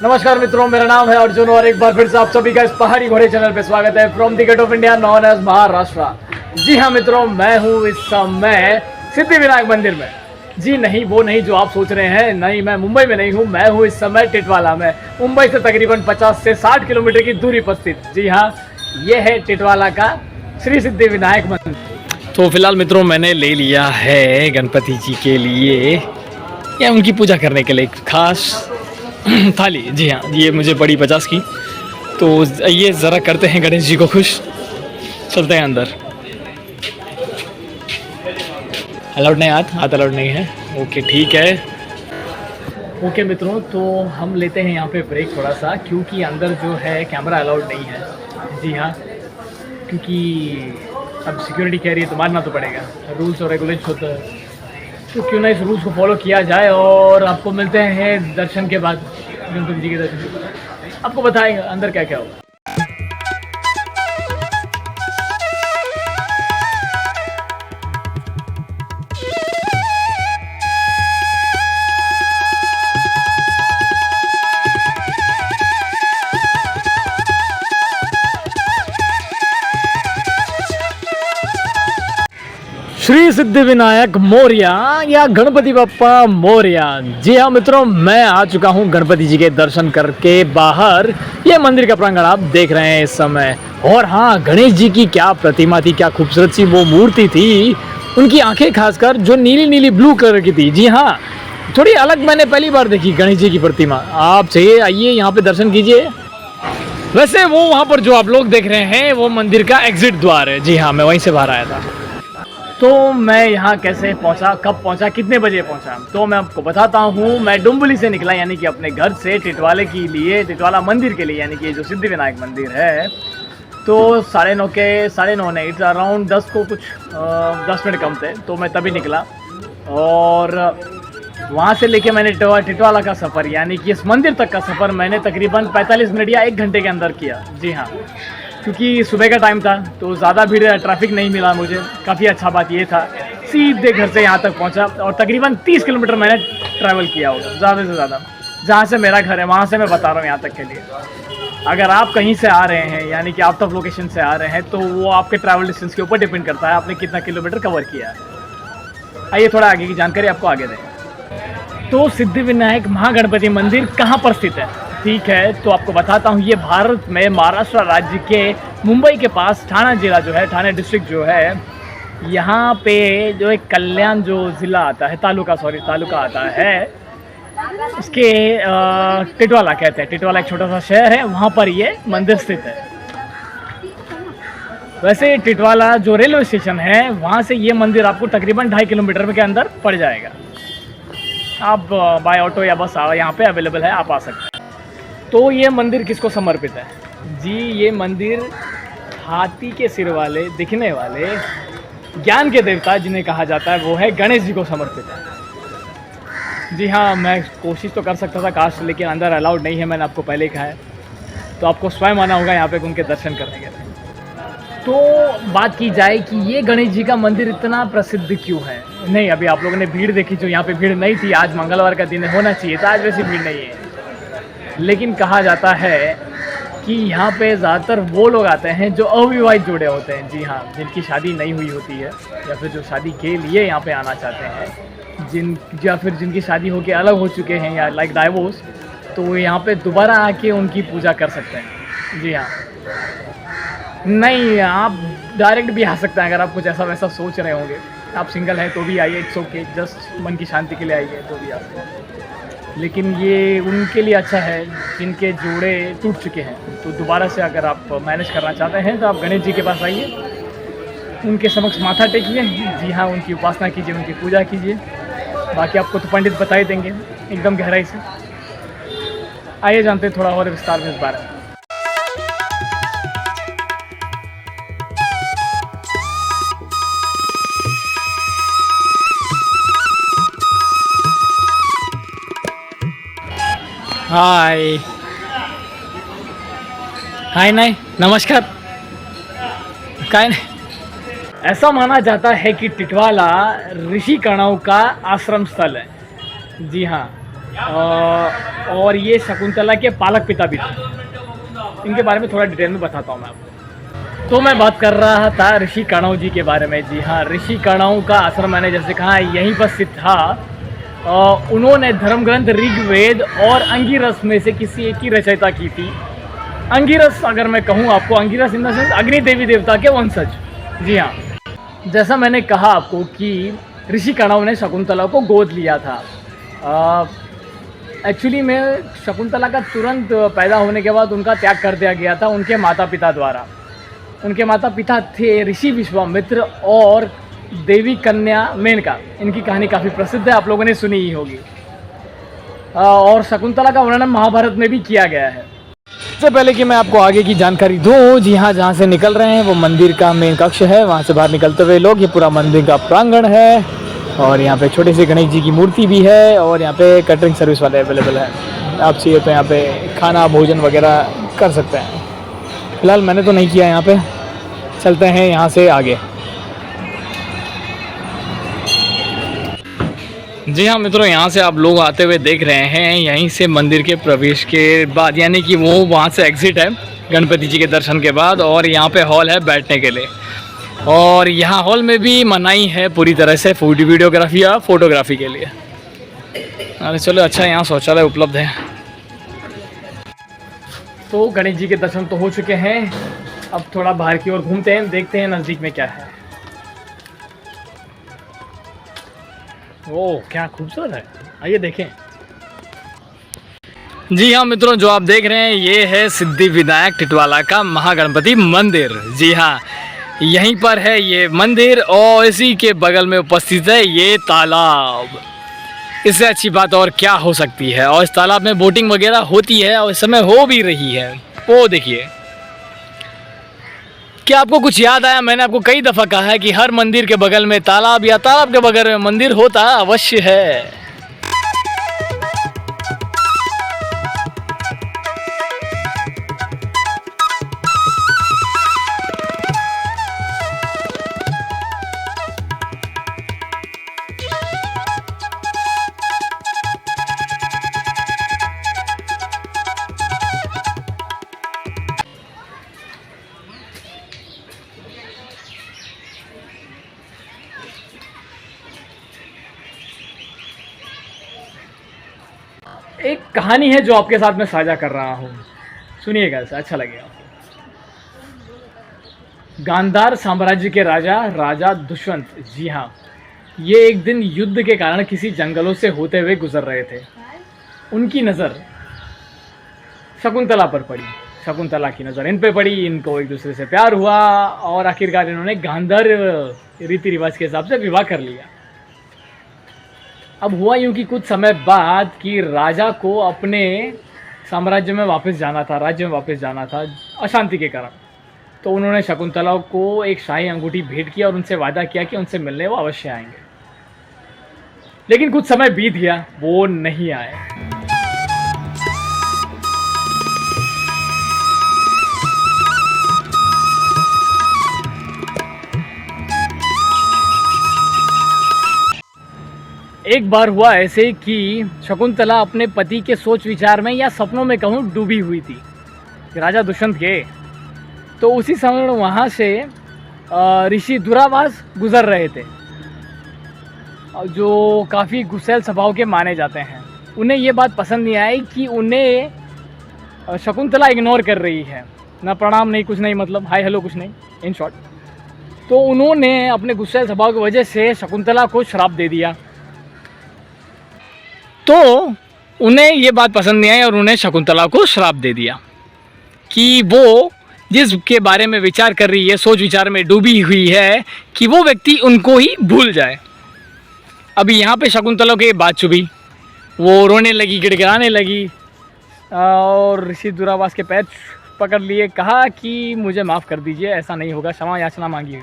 नमस्कार मित्रों, मेरा नाम है अर्जुन और एक बार फिर से आप सभी का इस पहाड़ी घोड़े चैनल पे स्वागत है from the gate of India known as Maharashtra. जी हाँ मित्रों, मैं हूँ इस समय सिद्धिविनायक मंदिर में। जी नहीं, वो नहीं जो आप सोच रहे हैं। नहीं, मैं मुंबई में नहीं हूँ, मैं हूँ इस समय टिटवाला में, मुंबई से तकरीबन 50 से 60 किलोमीटर की दूरी पर स्थित। जी हाँ, ये है टिटवाला का श्री सिद्धिविनायक मंदिर। तो फिलहाल मित्रों, मैंने ले लिया है गणपति जी के लिए या उनकी पूजा करने के लिए खास थाली। जी हाँ, ये मुझे पड़ी 50 की। तो ये ज़रा करते हैं गणेश जी को खुश। चलते हैं अंदर। अलाउड नहीं, हाथ अलाउड नहीं है। ओके ठीक है। ओके मित्रों, तो हम लेते हैं यहाँ पे ब्रेक थोड़ा सा, क्योंकि अंदर जो है कैमरा अलाउड नहीं है। जी हाँ, क्योंकि अब सिक्योरिटी कह रही है तो मानना तो पड़ेगा, रूल्स और रेगुलेशन होता है। तो क्यों ना इस रूल्स को फॉलो किया जाए। और आपको मिलते हैं दर्शन के बाद, गणपति जी के दर्शन के बाद आपको बताएंगे अंदर क्या क्या होगा। श्री सिद्धिविनायक मोरया या गणपति बप्पा मोरया। जी हाँ मित्रों, मैं आ चुका हूँ गणपति जी के दर्शन करके बाहर। ये मंदिर का प्रांगण आप देख रहे हैं इस समय। और हाँ, गणेश जी की क्या प्रतिमा थी, क्या खूबसूरत सी वो मूर्ति थी। उनकी आंखें खासकर जो नीली नीली ब्लू कलर की थी। जी हाँ, थोड़ी अलग मैंने पहली बार देखी गणेश जी की प्रतिमा। आप चाहिए आइए यहाँ पे दर्शन कीजिए। वैसे वो वहाँ पर जो आप लोग देख रहे हैं वो मंदिर का एग्जिट द्वार है। जी हाँ, मैं वहीं से बाहर आया था। तो मैं यहाँ कैसे पहुँचा, कब पहुँचा, कितने बजे पहुँचा, तो मैं आपको बताता हूँ। मैं डुम्बली से निकला, यानी कि अपने घर से टिटवाला मंदिर के लिए, यानी कि जो सिद्धिविनायक मंदिर है। तो 9:30 नहीं, अराउंड 10 को कुछ 10 मिनट कम थे, तो मैं तभी निकला। और वहाँ से लेके मैंने टिटवाला का सफ़र, यानी कि इस मंदिर तक का सफ़र मैंने तकरीबन 45 मिनट या 1 घंटे के अंदर किया। जी हाँ, क्योंकि सुबह का टाइम था तो ज़्यादा भीड़, ट्रैफिक नहीं मिला मुझे। काफ़ी अच्छा बात ये था, सीधे घर से यहाँ तक पहुँचा और तकरीबन 30 किलोमीटर मैंने ट्रैवल किया होगा, ज़्यादा से ज़्यादा। जहाँ से मेरा घर है वहाँ से मैं बता रहा हूँ यहाँ तक के लिए। अगर आप कहीं से आ रहे हैं, यानी कि आउट ऑफ लोकेशन से आ रहे हैं, तो वो आपके ट्रैवल डिस्टेंस के ऊपर डिपेंड करता है आपने कितना किलोमीटर कवर किया है। आइए थोड़ा आगे की जानकारी आपको आगे दें। तो सिद्धिविनायक महागणपति मंदिर कहाँ पर स्थित है, ठीक है, तो आपको बताता हूँ। ये भारत में महाराष्ट्र राज्य के मुंबई के पास ठाणा जिला जो है, ठाणे डिस्ट्रिक्ट जो है, यहाँ पे जो एक कल्याण जो ज़िला आता है, तालुका आता है, इसके टिटवाला कहते हैं। टिटवाला एक छोटा सा शहर है, वहाँ पर ये मंदिर स्थित है। वैसे टिटवाला जो रेलवे स्टेशन है, वहाँ से ये मंदिर आपको तकरीबन 2.5 किलोमीटर के अंदर पड़ जाएगा। आप बाय ऑटो या बस यहाँ पे अवेलेबल है, आप आ सकते हैं। तो ये मंदिर किसको समर्पित है? जी, ये मंदिर हाथी के सिर वाले दिखने वाले ज्ञान के देवता जिन्हें कहा जाता है, वो है गणेश जी को समर्पित है। जी हाँ, मैं कोशिश तो कर सकता था काश, लेकिन अंदर अलाउड नहीं है, मैंने आपको पहले ही कहा है। तो आपको स्वयं आना होगा यहाँ पे उनके दर्शन करने के लिए। तो बात की जाए कि ये गणेश जी का मंदिर इतना प्रसिद्ध क्यों है। नहीं, अभी आप लोगों ने भीड़ देखी, जो यहाँ पे भीड़ नहीं थी। आज मंगलवार का दिन होना चाहिए था, आज वैसी भीड़ नहीं है। लेकिन कहा जाता है कि यहाँ पे ज़्यादातर वो लोग आते हैं जो अविवाहित जोड़े होते हैं। जी हाँ, जिनकी शादी नहीं हुई होती है, या फिर जो शादी के लिए यहाँ पे आना चाहते हैं, या फिर जिनकी शादी होके अलग हो चुके हैं, या लाइक डाइवोर्स, तो वो यहाँ पे दोबारा आके उनकी पूजा कर सकते हैं। जी हाँ, नहीं, आप डायरेक्ट भी आ सकते हैं अगर आप कुछ ऐसा वैसा सोच रहे होंगे। आप सिंगल हैं तो भी आइए, इट्स ओके, जस्ट मन की शांति के लिए आइए तो भी आ सकते हैं। लेकिन ये उनके लिए अच्छा है जिनके जोड़े टूट चुके हैं। तो दोबारा से अगर आप मैनेज करना चाहते हैं तो आप गणेश जी के पास आइए, उनके समक्ष माथा टेकिए। जी हाँ, उनकी उपासना कीजिए, उनकी पूजा कीजिए। बाकी आपको तो पंडित बता ही देंगे एकदम गहराई से। आइए जानते हैं थोड़ा और विस्तार में इस बारे में। हाय नहीं, नमस्कार। काय नहीं, ऐसा माना जाता है कि टिटवाला ऋषि कर्णव का आश्रम स्थल है। जी हाँ, और ये शकुंतला के पालक पिता भी थे। इनके बारे में थोड़ा डिटेल में बताता हूँ मैं आपको। तो मैं बात कर रहा था ऋषि कणव जी के बारे में। जी हाँ, ऋषि कणव का आश्रम मैंने जैसे कहा यहीं पर स्थित था। उन्होंने धर्म ग्रंथ ऋग्वेद और अंगिरस में से किसी एक की रचयिता की थी। अंगिरस अगर मैं कहूँ आपको, अंगिरस इन द सेंस अग्नि देवी देवता के वंशज। जी हाँ, जैसा मैंने कहा आपको कि ऋषि कणव ने शकुंतला को गोद लिया था। एक्चुअली में शकुंतला का तुरंत पैदा होने के बाद उनका त्याग कर दिया गया था उनके माता पिता द्वारा। उनके माता पिता थे ऋषि विश्वामित्र और देवी कन्या मेनका। इनकी कहानी काफ़ी प्रसिद्ध है, आप लोगों ने सुनी ही होगी। और शकुंतला का वर्णन महाभारत में भी किया गया है। सबसे पहले कि मैं आपको आगे की जानकारी दूं, जी हाँ, जहाँ से निकल रहे हैं वो मंदिर का मेन कक्ष है। वहाँ से बाहर निकलते हुए लोग, ये पूरा मंदिर का प्रांगण है और यहाँ पे छोटे से गणेश जी की मूर्ति भी है और यहाँ पे कैटरिंग सर्विस वाले अवेलेबल है। आप चाहिए तो यहाँ पे खाना भोजन वगैरह कर सकते हैं। फिलहाल मैंने तो नहीं किया यहाँ पे। चलते हैं यहाँ से आगे। जी हाँ मित्रों, यहाँ से आप लोग आते हुए देख रहे हैं। यहीं से मंदिर के प्रवेश के बाद, यानी कि वो वहाँ से एग्ज़िट है गणपति जी के दर्शन के बाद, और यहाँ पे हॉल है बैठने के लिए। और यहाँ हॉल में भी मनाही है पूरी तरह से वीडियोग्राफी या फोटोग्राफी के लिए। अरे चलो अच्छा, यहाँ शौचालय उपलब्ध है। तो गणेश जी के दर्शन तो हो चुके हैं। अब थोड़ा बाहर की ओर घूमते हैं, देखते हैं नज़दीक में क्या है। ओह, क्या खूबसूरत है, आइए देखें। जी हाँ मित्रों, जो आप देख रहे हैं ये है सिद्धि विनायक टिटवाला का महागणपति मंदिर। जी हाँ, यहीं पर है ये मंदिर और इसी के बगल में उपस्थित है ये तालाब। इससे अच्छी बात और क्या हो सकती है। और इस तालाब में बोटिंग वगैरह होती है और इस समय हो भी रही है। वो देखिए, क्या आपको कुछ याद आया? मैंने आपको कई दफ़ा कहा है कि हर मंदिर के बगल में तालाब या तालाब के बगल में मंदिर होता अवश्य है। एक कहानी है जो आपके साथ मैं साझा कर रहा हूँ, सुनिएगा, इसे अच्छा लगेगा। गांधार साम्राज्य के राजा दुष्यंत, जी हाँ, ये एक दिन युद्ध के कारण किसी जंगलों से होते हुए गुजर रहे थे। उनकी नज़र शकुंतला पर पड़ी। शकुंतला की नज़र इन पे पड़ी। इनको एक दूसरे से प्यार हुआ और आखिरकार इन्होंने गांधार रीति रिवाज के हिसाब से विवाह कर लिया। अब हुआ यूँ कि कुछ समय बाद कि राजा को अपने साम्राज्य में वापस जाना था, राज्य में वापस जाना था अशांति के कारण। तो उन्होंने शकुंतला को एक शाही अंगूठी भेंट किया और उनसे वादा किया कि उनसे मिलने वो अवश्य आएंगे। लेकिन कुछ समय बीत गया, वो नहीं आए। एक बार हुआ ऐसे कि शकुंतला अपने पति के सोच विचार में या सपनों में कहूँ डूबी हुई थी, राजा दुष्यंत के। तो उसी समय वहाँ से ऋषि दूरावास गुजर रहे थे, जो काफ़ी गुस्सैल स्वभाव के माने जाते हैं। उन्हें ये बात पसंद नहीं आई कि उन्हें शकुंतला इग्नोर कर रही है, ना प्रणाम नहीं, कुछ नहीं, मतलब हाय हेलो कुछ नहीं, इन शॉर्ट। तो उन्होंने अपने गुस्सैल स्वभाव की वजह से शकुंतला को श्राप दे दिया। तो उन्हें ये बात पसंद नहीं आई और उन्हें शकुंतला को श्राप दे दिया कि वो जिसके बारे में विचार कर रही है, सोच विचार में डूबी हुई है, कि वो व्यक्ति उनको ही भूल जाए। अभी यहाँ पे शकुंतला की बात चुभी, वो रोने लगी, गिड़गिड़ाने लगी और ऋषि दूरावास के पैर पकड़ लिए, कहा कि मुझे माफ़ कर दीजिए, ऐसा नहीं होगा, क्षमा याचना मांगी।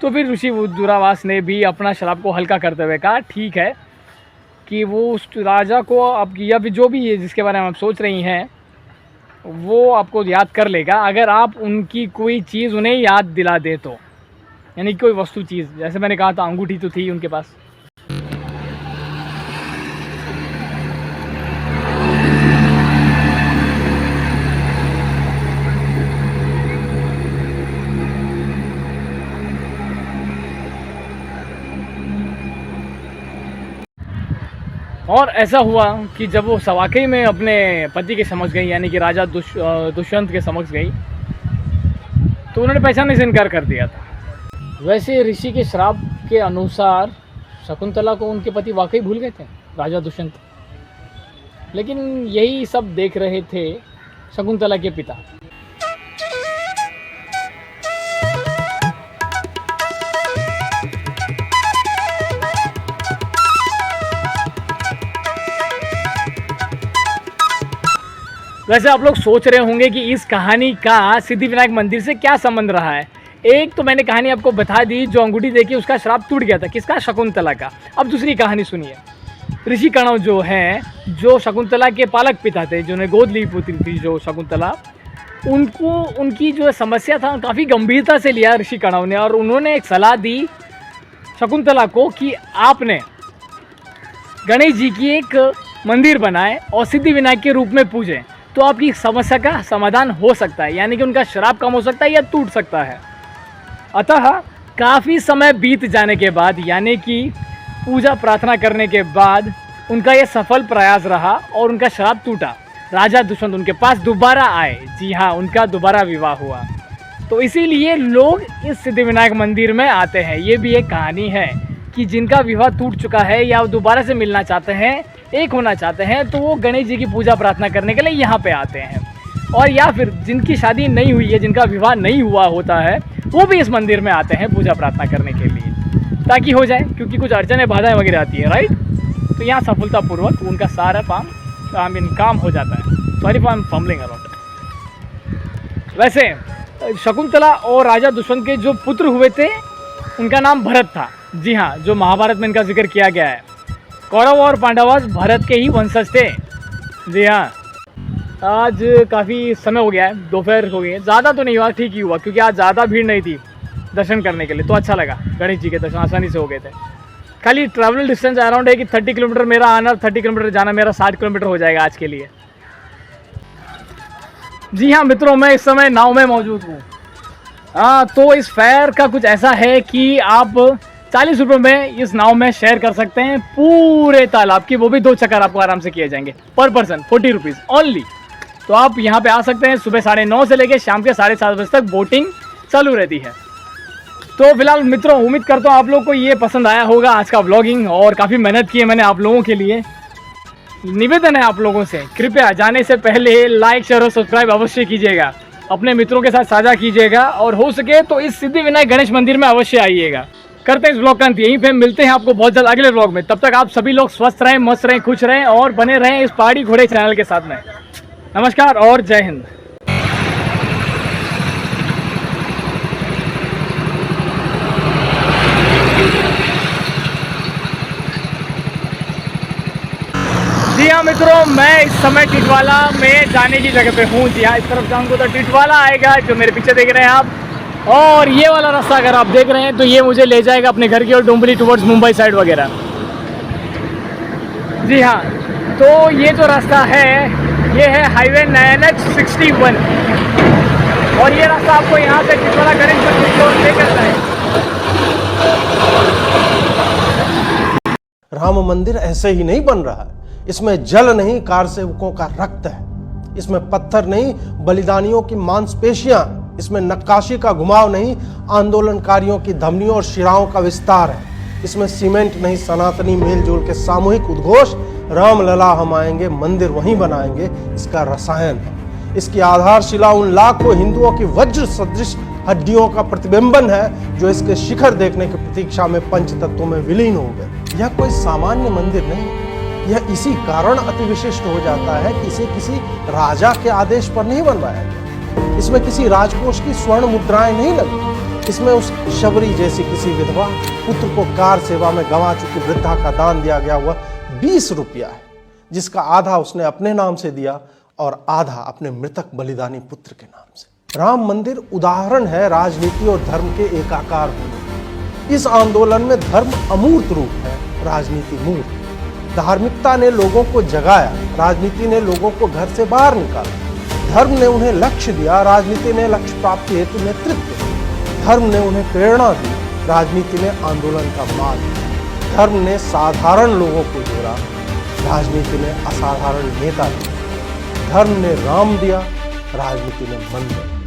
तो फिर ऋषि दूरावास ने भी अपना श्राप को हल्का करते हुए कहा ठीक है कि वो उस राजा को अब या फिर जो भी है जिसके बारे में आप सोच रही हैं वो आपको याद कर लेगा अगर आप उनकी कोई चीज़ उन्हें याद दिला दे तो, यानी कोई वस्तु चीज़। जैसे मैंने कहा था अंगूठी तो थी उनके पास। और ऐसा हुआ कि जब वो वाकई में अपने पति के समक्ष गई, यानी कि राजा दुष्यंत के समक्ष गई, तो उन्होंने पहचानने से इनकार कर दिया था। वैसे ऋषि के श्राप के अनुसार शकुंतला को उनके पति वाकई भूल गए थे, राजा दुष्यंत। लेकिन यही सब देख रहे थे शकुंतला के पिता। वैसे आप लोग सोच रहे होंगे कि इस कहानी का सिद्धिविनायक मंदिर से क्या संबंध रहा है। एक तो मैंने कहानी आपको बता दी, जो अंगूठी देखी उसका श्राप टूट गया था, किसका? शकुंतला का। अब दूसरी कहानी सुनिए। ऋषि कणव जो हैं, जो शकुंतला के पालक पिता थे, जिन्होंने गोद ली पुत्री थी जो शकुंतला, उनको उनकी जो समस्या था काफ़ी गंभीरता से लिया ऋषि कणव ने, और उन्होंने एक सलाह दी शकुंतला को कि आपने गणेश जी की एक मंदिर बनाए और सिद्धिविनायक के रूप में पूजें, तो आपकी समस्या का समाधान हो सकता है, यानी कि उनका श्राप कम हो सकता है या टूट सकता है। अतः काफ़ी समय बीत जाने के बाद, यानी कि पूजा प्रार्थना करने के बाद, उनका यह सफल प्रयास रहा और उनका श्राप टूटा। राजा दुष्यंत उनके पास दोबारा आए। जी हाँ, उनका दोबारा विवाह हुआ। तो इसीलिए लोग इस सिद्धिविनायक मंदिर में आते हैं। ये भी एक कहानी है कि जिनका विवाह टूट चुका है या दोबारा से मिलना चाहते हैं, एक होना चाहते हैं, तो वो गणेश जी की पूजा प्रार्थना करने के लिए यहाँ पे आते हैं। और या फिर जिनकी शादी नहीं हुई है, जिनका विवाह नहीं हुआ होता है, वो भी इस मंदिर में आते हैं पूजा प्रार्थना करने के लिए, ताकि हो जाए, क्योंकि कुछ अड़चने बाधाएं वगैरह आती है, राइट। तो यहाँ सफलतापूर्वक उनका सारा काम हो जाता है। Sorry for fumbling around. वैसे शकुंतला और राजा दुष्यंत के जो पुत्र हुए थे, उनका नाम भरत था। जी हाँ, जो महाभारत में इनका जिक्र किया गया है। कौरव और पांडव भरत के ही वंशज थे। जी हाँ, आज काफ़ी समय हो गया है, दोपहर हो गई है, ज़्यादा तो नहीं हुआ, ठीक ही हुआ, क्योंकि आज ज़्यादा भीड़ नहीं थी दर्शन करने के लिए, तो अच्छा लगा। गणेश जी के दर्शन आसानी से हो गए थे। खाली ट्रैवल डिस्टेंस अराउंड है कि 30 किलोमीटर मेरा आना, 30 किलोमीटर जाना, मेरा 60 किलोमीटर हो जाएगा आज के लिए। जी हाँ मित्रों, मैं इस समय नाव में मौजूद हूँ। हाँ, तो इस फेयर का कुछ ऐसा है कि आप 40 रुपये में इस नाव में शेयर कर सकते हैं पूरे तालाब की, वो भी 2 चक्कर आपको आराम से किए जाएंगे पर पर्सन, 40 रुपीज़ ओनली। तो आप यहाँ पे आ सकते हैं। सुबह 9:30 से लेकर शाम के 7:30 बजे तक बोटिंग चालू रहती है। तो फिलहाल मित्रों, उम्मीद करता हूँ आप लोग को ये पसंद आया होगा आज का व्लॉगिंग, और काफ़ी मेहनत की है मैंने आप लोगों के लिए। निवेदन है आप लोगों से, कृपया जाने से पहले लाइक, शेयर और सब्सक्राइब अवश्य कीजिएगा, अपने मित्रों के साथ साझा कीजिएगा, और हो सके तो इस सिद्धिविनायक गणेश मंदिर में अवश्य आइएगा। करते हैं इस ब्लॉग का अंत यहीं पे, मिलते हैं आपको बहुत जल्द अगले ब्लॉग में। तब तक आप सभी लोग स्वस्थ रहें, मस्त रहें, खुश रहें और बने रहें इस पहाड़ी घोड़े चैनल के साथ में। नमस्कार और जय हिंद। जी हाँ मित्रों, मैं इस समय टिटवाला में जाने की जगह पे हूँ। जी हाँ, इस तरफ जाऊँगा तो टिटवाला आएगा, जो मेरे पीछे देख रहे हैं आप। और ये वाला रास्ता अगर आप देख रहे हैं तो ये मुझे ले जाएगा अपने घर की ओर, डुम्बली टुवर्ड्स मुंबई साइड वगैरह। जी हाँ, तो ये जो रास्ता है, ये है हाईवे 9H61, और ये रास्ता आपको यहाँ से टिटवाला गणेश मंदिर की ओर लेकर जाएगा। राम मंदिर ऐसे ही नहीं बन रहा है। इसमें जल नहीं, कार सेवकों का रक्त है। इसमें पत्थर नहीं, बलिदानियों की मांसपेशियां। इसमें नक्काशी का घुमाव नहीं, आंदोलनकारियों की धमनियों और शिराओं का विस्तार है। इसमें सीमेंट नहीं, सनातनी मेलजोल के सामूहिक उद्घोष। रामलला हम आएंगे, मंदिर वहीं बनाएंगे, इसका रसायन है। इसकी आधारशिला उन लाखों हिंदुओं की वज्र सदृश हड्डियों का प्रतिबिंबन है, जो इसके शिखर देखने की प्रतीक्षा में पंच तत्वों में विलीन हो गए। यह कोई सामान्य मंदिर नहीं, यह इसी कारण अति विशिष्ट हो जाता है कि इसे किसी राजा के आदेश पर नहीं बनवाया गया। इसमें किसी राजकोष की स्वर्ण मुद्राएं नहीं लगी। इसमें उस शबरी जैसी किसी विधवा पुत्र को कार सेवा में गंवा चुकी वृद्धा का दान दिया गया हुआ 20 रुपया है, जिसका आधा उसने अपने नाम से दिया और आधा अपने मृतक बलिदानी पुत्र के नाम से। राम मंदिर उदाहरण है राजनीति और धर्म के एकाकार होने। इस आंदोलन में धर्म अमूर्त रूप है, राजनीति मूर्त। धार्मिकता ने लोगों को जगाया, राजनीति ने लोगों को घर से बाहर निकाला। धर्म ने उन्हें लक्ष्य दिया, राजनीति ने लक्ष्य प्राप्ति हेतु नेतृत्व दिया। धर्म ने उन्हें प्रेरणा दी, राजनीति ने आंदोलन का मार्ग दिया। धर्म ने साधारण लोगों को जोड़ा, राजनीति ने असाधारण नेता दिए, धर्म ने राम दिया, राजनीति ने मंदिर।